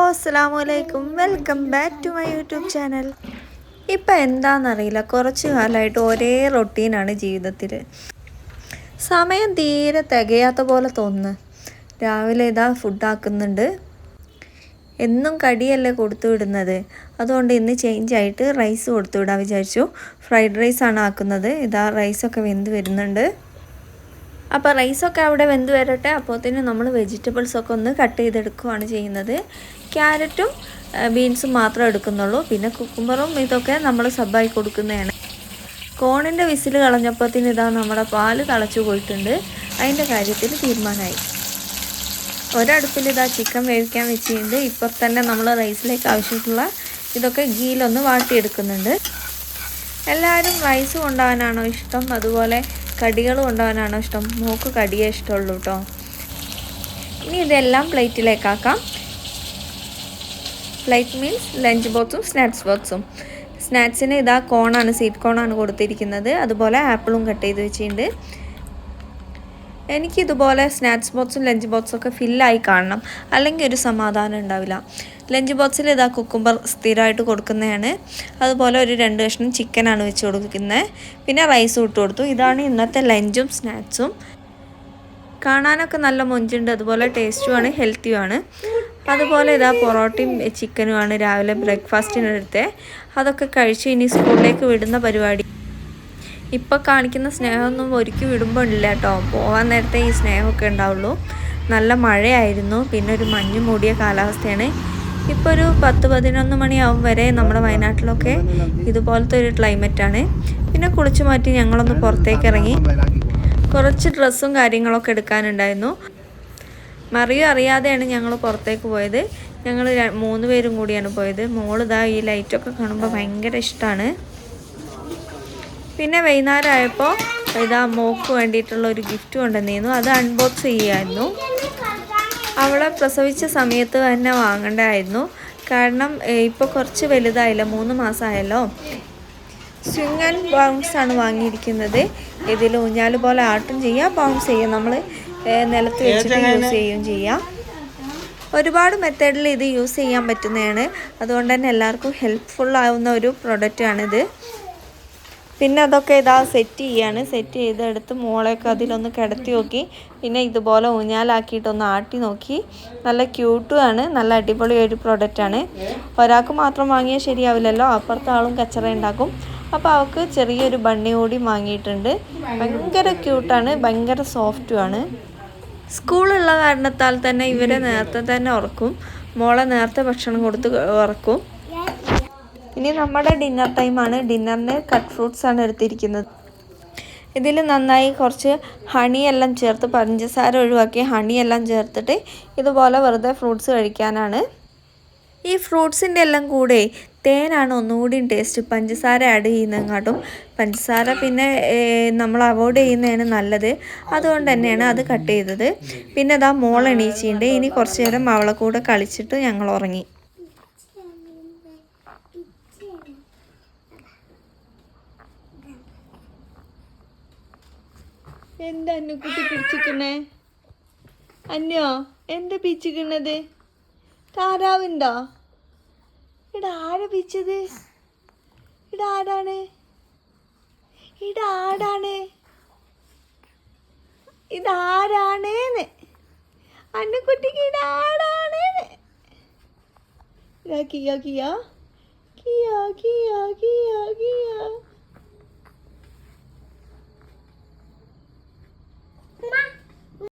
അസ്സലാമലൈക്കും, welcome back to my YouTube channel. ഇപ്പം എന്താണെന്നറിയില്ല, കുറച്ച് കാലമായിട്ട് ഒരേ റൊട്ടീനാണ് ജീവിതത്തിൽ. സമയം തീരെ തികയാത്ത പോലെ തോന്നുന്നു. രാവിലെ ഇതാ ഫുഡാക്കുന്നുണ്ട്, എന്നും കടിയല്ലേ കൊടുത്തു വിടുന്നത്. അതുകൊണ്ട് ഇന്ന് ചേഞ്ച് ആയിട്ട് റൈസ് കൊടുത്തു വിടാൻ വിചാരിച്ചു. ഫ്രൈഡ് റൈസാണ് ആക്കുന്നത്. ഇതാ റൈസൊക്കെ വെന്ത് വരുന്നുണ്ട്. അപ്പോൾ റൈസൊക്കെ അവിടെ വെന്ത് വരട്ടെ. അപ്പോഴത്തേനും നമ്മൾ വെജിറ്റബിൾസൊക്കെ ഒന്ന് കട്ട് ചെയ്തെടുക്കുകയാണ് ചെയ്യുന്നത്. ക്യാരറ്റും ബീൻസും മാത്രമേ എടുക്കുന്നുള്ളൂ. പിന്നെ കുക്കുംബറും ഇതൊക്കെ നമ്മൾ സബ്ബായി കൊടുക്കുന്നതാണ്. കോണിൻ്റെ വിസിൽ കളഞ്ഞപ്പോഴത്തേന് ഇതാ നമ്മുടെ പാല് തിളച്ചു പോയിട്ടുണ്ട്. അതിൻ്റെ കാര്യത്തിൽ തീരുമാനമായി. ഒരടുപ്പിൽ ഇതാ ചിക്കൻ വേവിക്കാൻ വെച്ചിട്ടുണ്ട്. ഇപ്പോൾ തന്നെ നമ്മൾ റൈസിലേക്ക് ആവശ്യമുള്ള ഇതൊക്കെ ഗീലൊന്ന് വാട്ടിയെടുക്കുന്നുണ്ട്. എല്ലാവരും റൈസ് കൊണ്ടുപോകാനാണോ ഇഷ്ടം, അതുപോലെ കടികൾ കൊണ്ടുപോകാനാണോ ഇഷ്ടം? മോക്ക് കടിയേ ഇഷ്ടമുള്ളൂ കേട്ടോ. ഇനി ഇതെല്ലാം പ്ലേറ്റിലേക്കാക്കാം. പ്ലേറ്റ് മീൻസ് ലഞ്ച് ബോക്സും സ്നാക്സ് ബോക്സും. സ്നാക്സിന് ഇതാ കോണാണ്, സ്വീറ്റ് കോണാണ് കൊടുത്തിരിക്കുന്നത്. അതുപോലെ ആപ്പിളും കട്ട് ചെയ്ത് വെച്ചിട്ടുണ്ട്. എനിക്കിതുപോലെ സ്നാക്സ് ബോക്സും ലഞ്ച് ബോക്സൊക്കെ ഫില്ലായി കാണണം, അല്ലെങ്കിൽ ഒരു സമാധാനം ഉണ്ടാവില്ല. ലഞ്ച് ബോക്സിൽ ഇതാ കുക്കുംബർ സ്ഥിരമായിട്ട് കൊടുക്കുന്നതാണ്. അതുപോലെ ഒരു 2 കഷ്ണം ചിക്കനാണ് വെച്ച് കൊടുക്കുന്നത്. പിന്നെ റൈസ് ഇട്ട് കൊടുത്തു. ഇതാണ് ഇന്നത്തെ ലഞ്ചും സ്നാക്സും. കാണാനൊക്കെ നല്ല മൊഞ്ചുണ്ട്, അതുപോലെ ടേസ്റ്റുമാണ്, ഹെൽത്തിയുമാണ്. അതുപോലെ ഇതാ പൊറോട്ടയും ചിക്കനുമാണ് രാവിലെ ബ്രേക്ക്ഫാസ്റ്റിനെടുത്ത്. അതൊക്കെ കഴിച്ച് ഇനി സ്കൂളിലേക്ക് വിടുന്ന പരിപാടി. ഇപ്പോൾ കാണിക്കുന്ന സ്നേഹമൊന്നും ഒരുക്കി വിടുമ്പോൾ ഇല്ല കേട്ടോ. പോകാൻ നേരത്തെ ഈ സ്നേഹമൊക്കെ ഉണ്ടാവുള്ളൂ. നല്ല മഴയായിരുന്നു, പിന്നെ ഒരു മഞ്ഞ് മൂടിയ കാലാവസ്ഥയാണ്. ഇപ്പോൾ ഒരു 10-11 മണിയാവും വരെ നമ്മുടെ വയനാട്ടിലൊക്കെ ഇതുപോലത്തെ ഒരു ക്ലൈമറ്റാണ്. പിന്നെ കുളിച്ച് മാറ്റി ഞങ്ങളൊന്ന് പുറത്തേക്ക് ഇറങ്ങി. കുറച്ച് ഡ്രസ്സും കാര്യങ്ങളൊക്കെ എടുക്കാനുണ്ടായിരുന്നു. മറിയും അറിയാതെയാണ് ഞങ്ങൾ പുറത്തേക്ക് പോയത്. ഞങ്ങൾ 3 പേരും കൂടിയാണ് പോയത്. മോളിതാ ഈ ലൈറ്റൊക്കെ കാണുമ്പോൾ ഭയങ്കര ഇഷ്ടമാണ്. പിന്നെ വൈകുന്നേരം ആയപ്പോൾ ഇതാ മോക്ക് വേണ്ടിയിട്ടുള്ള ഒരു ഗിഫ്റ്റ് കൊണ്ടുവന്നിരുന്നു. അത് അൺബോക്സ് ചെയ്യായിരുന്നു. അവളെ പ്രസവിച്ച സമയത്ത് തന്നെ വാങ്ങേണ്ടതായിരുന്നു. കാരണം ഇപ്പോൾ കുറച്ച് വലുതായില്ല, 3 മാസമായല്ലോ. സ്വിങ് ആൻഡ് ബൗൺസ് ആണ് വാങ്ങിയിരിക്കുന്നത്. ഇതിൽ ഊഞ്ഞാൽ പോലെ ആട്ടും ചെയ്യാം, ബൗൺസ് ചെയ്യാം. നമ്മൾ നിലത്ത് വെച്ചിട്ട് യൂസ് ചെയ്യുകയും ചെയ്യാം. ഒരുപാട് മെത്തേഡിൽ ഇത് യൂസ് ചെയ്യാൻ പറ്റുന്നതാണ്. അതുകൊണ്ട് തന്നെ എല്ലാവർക്കും ഹെൽപ്ഫുൾ ആവുന്ന ഒരു പ്രൊഡക്റ്റാണിത്. പിന്നെ അതൊക്കെ ഇതാ സെറ്റ് ചെയ്യാണ്. സെറ്റ് ചെയ്തെടുത്ത് മോളെയൊക്കെ അതിലൊന്ന് കിടത്തി നോക്കി. പിന്നെ ഇതുപോലെ ഊഞ്ഞാലാക്കിയിട്ടൊന്ന് ആട്ടി നോക്കി. നല്ല ക്യൂട്ടുമാണ്, നല്ല അടിപൊളി ഒരു പ്രൊഡക്റ്റാണ്. ഒരാൾക്ക് മാത്രം വാങ്ങിയാൽ ശരിയാവില്ലല്ലോ, അപ്പുറത്തെ ആളും കച്ചറ ഉണ്ടാക്കും. അപ്പോൾ അവൾക്ക് ചെറിയൊരു ബണ്ണി കൂടി വാങ്ങിയിട്ടുണ്ട്. ഭയങ്കര ക്യൂട്ടാണ്, ഭയങ്കര സോഫ്റ്റുമാണ്. സ്കൂളുള്ള കാരണത്താൽ തന്നെ ഇവരെ നേരത്തെ തന്നെ ഉറക്കും. മോളെ നേരത്തെ ഭക്ഷണം കൊടുത്ത് ഉറക്കും. ഇനി നമ്മുടെ ഡിന്നർ ടൈമാണ്. ഡിന്നറിന് കട്ട് ഫ്രൂട്ട്സ് ആണ് എടുത്തിരിക്കുന്നത്. ഇതിൽ നന്നായി കുറച്ച് ഹണിയെല്ലാം ചേർത്ത്, പഞ്ചസാര ഒഴിവാക്കി ഹണിയെല്ലാം ചേർത്തിട്ട് ഇതുപോലെ വെറുതെ ഫ്രൂട്ട്സ് കഴിക്കാനാണ്. ഈ ഫ്രൂട്ട്സിൻ്റെ എല്ലാം കൂടെ തേനാണ് ഒന്നുകൂടി ടേസ്റ്റ്, പഞ്ചസാര ആഡ് ചെയ്യുന്നതിനെക്കാട്ടും. പഞ്ചസാര പിന്നെ നമ്മൾ അവോയ്ഡ് ചെയ്യുന്നതാണ് നല്ലത്. അതുകൊണ്ട് തന്നെയാണ് അത് കട്ട് ചെയ്തത്. പിന്നെ ഇതാ മോൾ എണീച്ചിട്ടുണ്ട്. ഇനി കുറച്ച് നേരം അവളെ കൂടെ കളിച്ചിട്ട് ഞങ്ങൾ ഉറങ്ങി. എന്താ അന്നുകുട്ടി പിടിച്ചിക്കണേ? അന്നോ എന്താ പിച്ചിക്കണത്? താറാവുണ്ടോ? ഇവിടെ ആരാ പിച്ചത്? ഇടാടാണ്, ഇടാടാണ്, ഇതാരാണേന്ന്. അന്നുകുട്ടിക്ക് ഇടാടാണേന്ന്. ഇതാ കിയോ കിയോ കിയോ കിയോ കിയോ